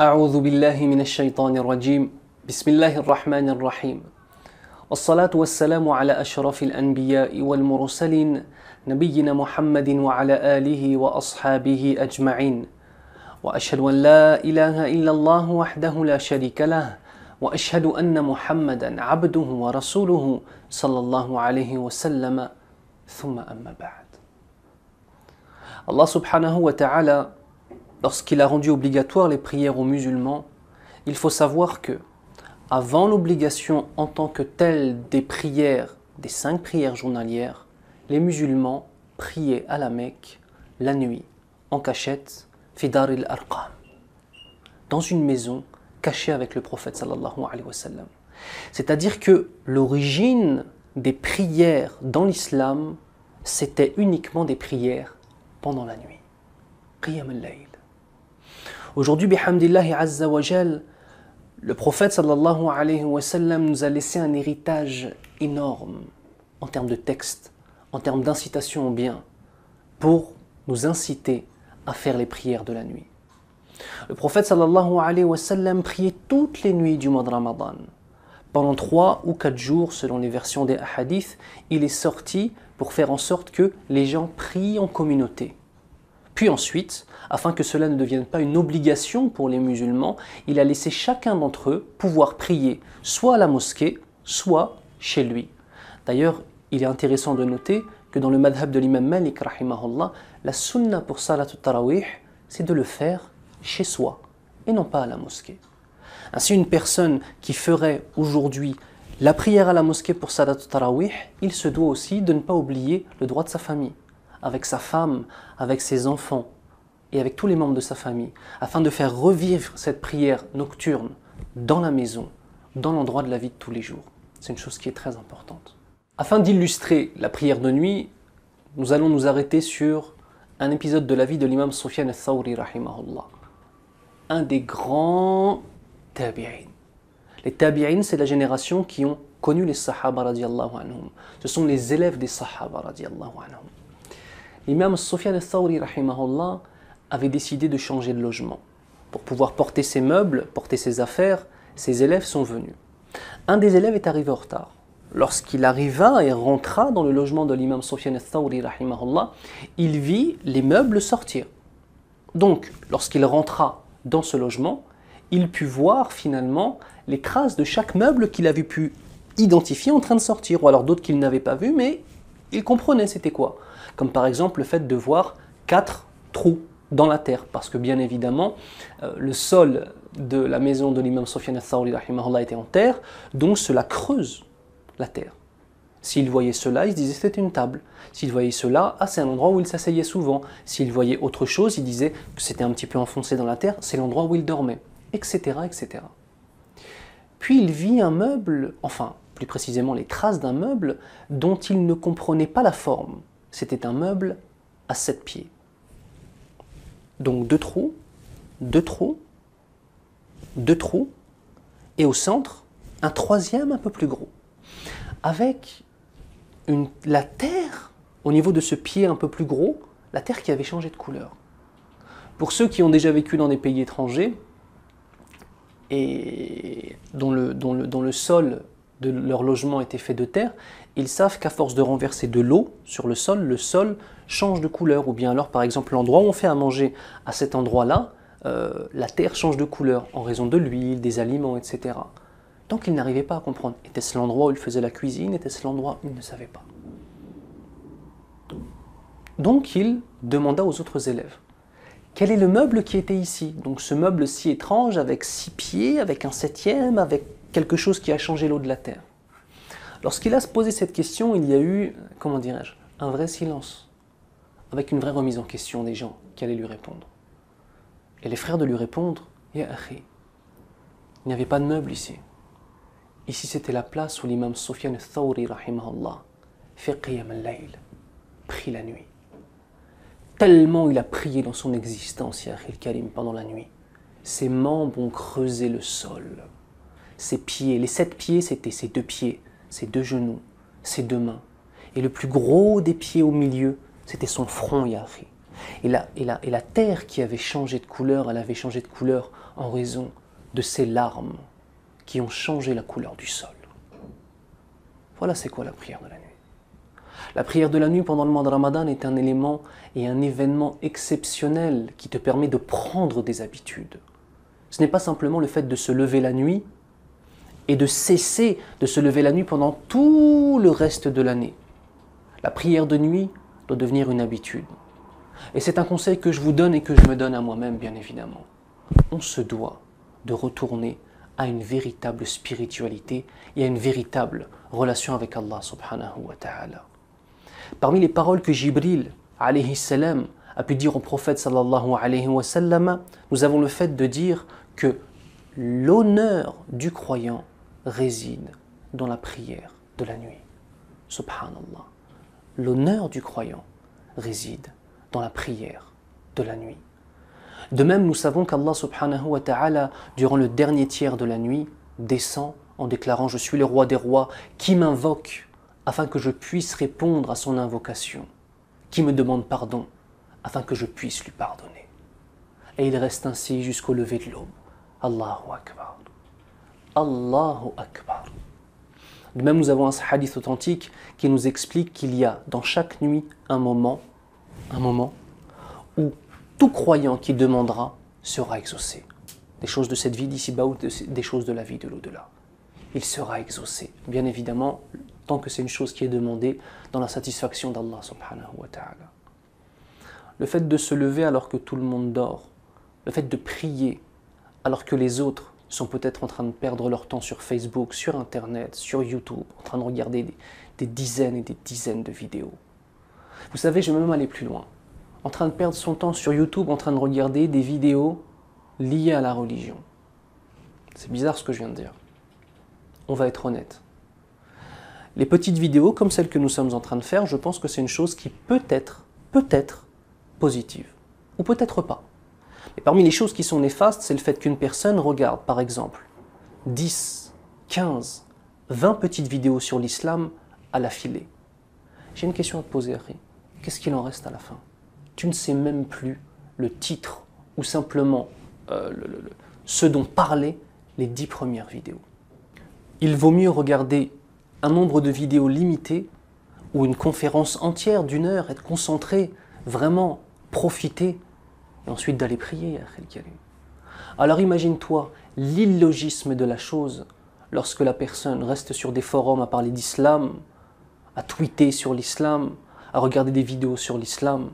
أعوذ بالله من الشيطان الرجيم بسم الله الرحمن الرحيم والصلاة والسلام على أشرف الأنبياء والمرسلين نبينا محمد وعلى آله وأصحابه أجمعين وأشهد أن لا إله إلا الله وحده لا شريك له وأشهد أن محمدا عبده ورسوله صلى الله عليه وسلم ثم أما بعد. Allah subhanahu wa ta'ala, lorsqu'il a rendu obligatoire les prières aux musulmans, il faut savoir que, avant l'obligation en tant que telle des prières, des 5 prières journalières, les musulmans priaient à la Mecque la nuit, en cachette, fi dar al-arqam, dans une maison cachée avec le prophète sallallahu alayhi wa sallam. C'est-à-dire que l'origine des prières dans l'islam, c'était uniquement des prières pendant la nuit. Qiyam al-layl. Aujourd'hui, bihamdillahi azza wa jal, le prophète sallallahu alayhi wa sallam nous a laissé un héritage énorme en termes de texte, en termes d'incitation au bien, pour nous inciter à faire les prières de la nuit. Le prophète sallallahu alayhi wa sallam priait toutes les nuits du mois de Ramadan. Pendant 3 ou 4 jours, selon les versions des hadiths, il est sorti pour faire en sorte que les gens prient en communauté. Puis ensuite, afin que cela ne devienne pas une obligation pour les musulmans, il a laissé chacun d'entre eux pouvoir prier soit à la mosquée, soit chez lui. D'ailleurs, il est intéressant de noter que dans le madhab de l'imam Malik, rahimahullah, la sunna pour salat al-tarawih, c'est de le faire chez soi et non pas à la mosquée. Ainsi, une personne qui ferait aujourd'hui la prière à la mosquée pour salat al-tarawih, il se doit aussi de ne pas oublier le droit de sa famille, avec sa femme, avec ses enfants et avec tous les membres de sa famille, afin de faire revivre cette prière nocturne dans la maison, dans l'endroit de la vie de tous les jours. C'est une chose qui est très importante. Afin d'illustrer la prière de nuit, nous allons nous arrêter sur un épisode de la vie de l'imam Sufyan al-Thawri, rahimahullah, un des grands tabi'in. Les tabi'in, c'est la génération qui ont connu les sahaba radiallahu anhum. Ce sont les élèves des sahaba radiallahu anhum. L'imam Sufyan al-Thawri, rahimahullah, avait décidé de changer de logement. Pour pouvoir porter ses meubles, porter ses affaires, ses élèves sont venus. Un des élèves est arrivé en retard. Lorsqu'il arriva et rentra dans le logement de l'imam Sufyan al-Thawri, rahimahullah, il vit les meubles sortir. Donc, lorsqu'il rentra dans ce logement, il put voir finalement les traces de chaque meuble qu'il avait pu identifier en train de sortir, ou alors d'autres qu'il n'avait pas vus, mais il comprenait c'était quoi. Comme par exemple le fait de voir 4 trous dans la terre, parce que bien évidemment, le sol de la maison de l'imam Sufyan al-Thawri, rahimahullah, était en terre, donc cela creuse la terre. S'il voyait cela, il se disait c'était une table. S'il voyait cela, c'est un endroit où il s'asseyait souvent. S'il voyait autre chose, il disait que c'était un petit peu enfoncé dans la terre, c'est l'endroit où il dormait, etc., etc. Puis il vit un meuble, enfin, plus précisément les traces d'un meuble dont il ne comprenait pas la forme. C'était un meuble à 7 pieds. Donc 2 trous, 2 trous, 2 trous, et au centre, un 3e un peu plus gros, avec la terre, au niveau de ce pied un peu plus gros, la terre qui avait changé de couleur. Pour ceux qui ont déjà vécu dans des pays étrangers, et dont le sol de leur logement était fait de terre, ils savent qu'à force de renverser de l'eau sur le sol change de couleur. Ou bien alors, par exemple, l'endroit où on fait à manger, à cet endroit-là, la terre change de couleur en raison de l'huile, des aliments, etc. Donc ils n'arrivaient pas à comprendre. Était-ce l'endroit où ils faisaient la cuisine? Était-ce l'endroit où ils ne savaient pas? Donc il demanda aux autres élèves, quel est le meuble qui était ici? Donc ce meuble si étrange, avec 6 pieds, avec un 7e, avec quelque chose qui a changé l'eau de la terre. Lorsqu'il a posé cette question, il y a eu, comment dirais-je, un vrai silence, avec une vraie remise en question des gens qui allaient lui répondre. Et les frères de lui répondre, Ya akhi, il n'y avait pas de meuble ici. Ici c'était la place où l'imam Sufyan al-Thawri, rahimahullah, fait qiyam al-layl, prie la nuit. Tellement il a prié dans son existence, Ya akhi al-Karim, pendant la nuit. Ses membres ont creusé le sol. Ses pieds, les 7 pieds, c'était ses 2 pieds, ses 2 genoux, ses 2 mains. Et le plus gros des pieds au milieu, c'était son front, Ya akhi. Et la terre qui avait changé de couleur, elle avait changé de couleur en raison de ces larmes qui ont changé la couleur du sol. Voilà c'est quoi la prière de la nuit. La prière de la nuit pendant le mois de Ramadan est un élément et un événement exceptionnel qui te permet de prendre des habitudes. Ce n'est pas simplement le fait de se lever la nuit et de cesser de se lever la nuit pendant tout le reste de l'année. La prière de nuit doit devenir une habitude. Et c'est un conseil que je vous donne et que je me donne à moi-même, bien évidemment. On se doit de retourner à une véritable spiritualité et à une véritable relation avec Allah subhanahu wa ta'ala. Parmi les paroles que Jibril alayhi salam a pu dire au prophète sallallahu alayhi wa sallam, nous avons le fait de dire que l'honneur du croyant réside dans la prière de la nuit. Subhanallah. L'honneur du croyant réside dans la prière de la nuit. De même, nous savons qu'Allah subhanahu wa ta'ala, durant le dernier tiers de la nuit, descend en déclarant « Je suis le roi des rois, qui m'invoque afin que je puisse répondre à son invocation, qui me demande pardon afin que je puisse lui pardonner. » Et il reste ainsi jusqu'au lever de l'aube. Allahu Akbar. Allahu Akbar. De même, nous avons un hadith authentique qui nous explique qu'il y a dans chaque nuit un moment où tout croyant qui demandera sera exaucé. Des choses de cette vie d'ici-bas ou des choses de la vie de l'au-delà. Il sera exaucé. Bien évidemment, tant que c'est une chose qui est demandée dans la satisfaction d'Allah subhanahu wa ta'ala. Le fait de se lever alors que tout le monde dort, le fait de prier alors que les autres sont peut-être en train de perdre leur temps sur Facebook, sur Internet, sur YouTube, en train de regarder des dizaines et des dizaines de vidéos. Vous savez, je vais même aller plus loin. En train de perdre son temps sur YouTube, en train de regarder des vidéos liées à la religion. C'est bizarre ce que je viens de dire. On va être honnête. Les petites vidéos comme celles que nous sommes en train de faire, je pense que c'est une chose qui peut être positive, ou peut-être pas. Et parmi les choses qui sont néfastes, c'est le fait qu'une personne regarde, par exemple, 10, 15, 20 petites vidéos sur l'islam à l'affilée. J'ai une question à te poser, Harry. Qu'est-ce qu'il en reste à la fin? Tu ne sais même plus le titre ou simplement ce dont parlaient les 10 premières vidéos. Il vaut mieux regarder un nombre de vidéos limité ou une conférence entière d'1 heure, être concentré, vraiment profiter et ensuite d'aller prier. Alors imagine-toi l'illogisme de la chose lorsque la personne reste sur des forums à parler d'islam, à tweeter sur l'islam, à regarder des vidéos sur l'islam,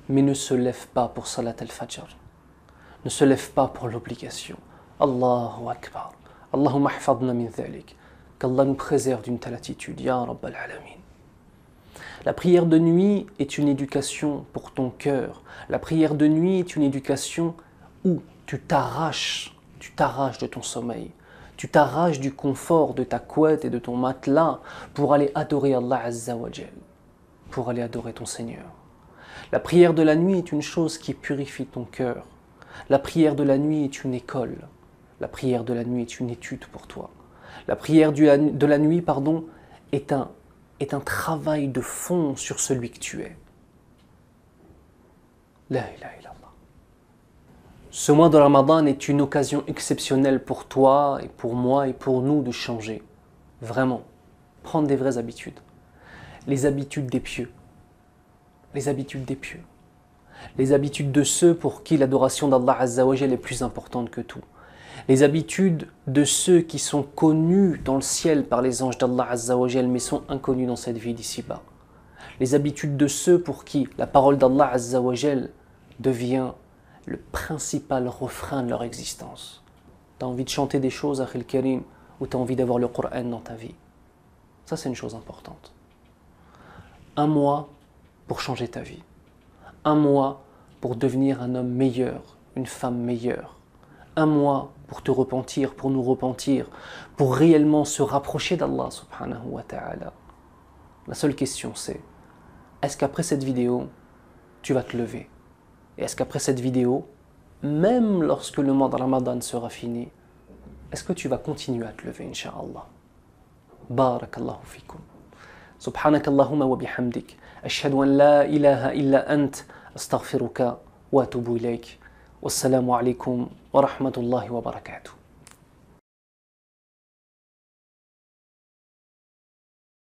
mais ne se lève pas pour Salat al-Fajr, ne se lève pas pour l'obligation. Allahu Akbar. Allahumma hafadna min dhalik. Qu'Allah nous préserve d'une telle attitude. Ya Rabbal Alamin. La prière de nuit est une éducation pour ton cœur. La prière de nuit est une éducation où tu t'arraches de ton sommeil. Tu t'arraches du confort de ta couette et de ton matelas pour aller adorer Allah Azza wa Jal, pour aller adorer ton Seigneur. La prière de la nuit est une chose qui purifie ton cœur. La prière de la nuit est une école. La prière de la nuit est une étude pour toi. La prière de la nuit, est un travail de fond sur celui que tu es. La ilaha illallah. Ce mois de Ramadan est une occasion exceptionnelle pour toi et pour moi et pour nous de changer. Vraiment. Prendre des vraies habitudes. Les habitudes des pieux. Les habitudes des pieux. Les habitudes de ceux pour qui l'adoration d'Allah Azza wa Jal est plus importante que tout. Les habitudes de ceux qui sont connus dans le ciel par les anges d'Allah Azza wa Jal mais sont inconnus dans cette vie d'ici-bas. Les habitudes de ceux pour qui la parole d'Allah Azza wa Jal devient le principal refrain de leur existence. Tu as envie de chanter des choses, Akhil Karim, ou tu as envie d'avoir le Coran dans ta vie. Ça, c'est une chose importante. 1 mois pour changer ta vie. 1 mois pour devenir un homme meilleur, une femme meilleure. 1 mois pour te repentir, pour nous repentir, pour réellement se rapprocher d'Allah subhanahu wa ta'ala. La seule question c'est, est-ce qu'après cette vidéo, tu vas te lever? Et est-ce qu'après cette vidéo, même lorsque le mois de Ramadan sera fini, est-ce que tu vas continuer à te lever, incha'Allah? Barakallahu fikum. Subhanakallahumma wa bihamdik. Ashhadu an la ilaha illa ant. astaghfiruka wa atubu ilayk. Wassalamu alaikum wa rahmatullahi wa barakatuh.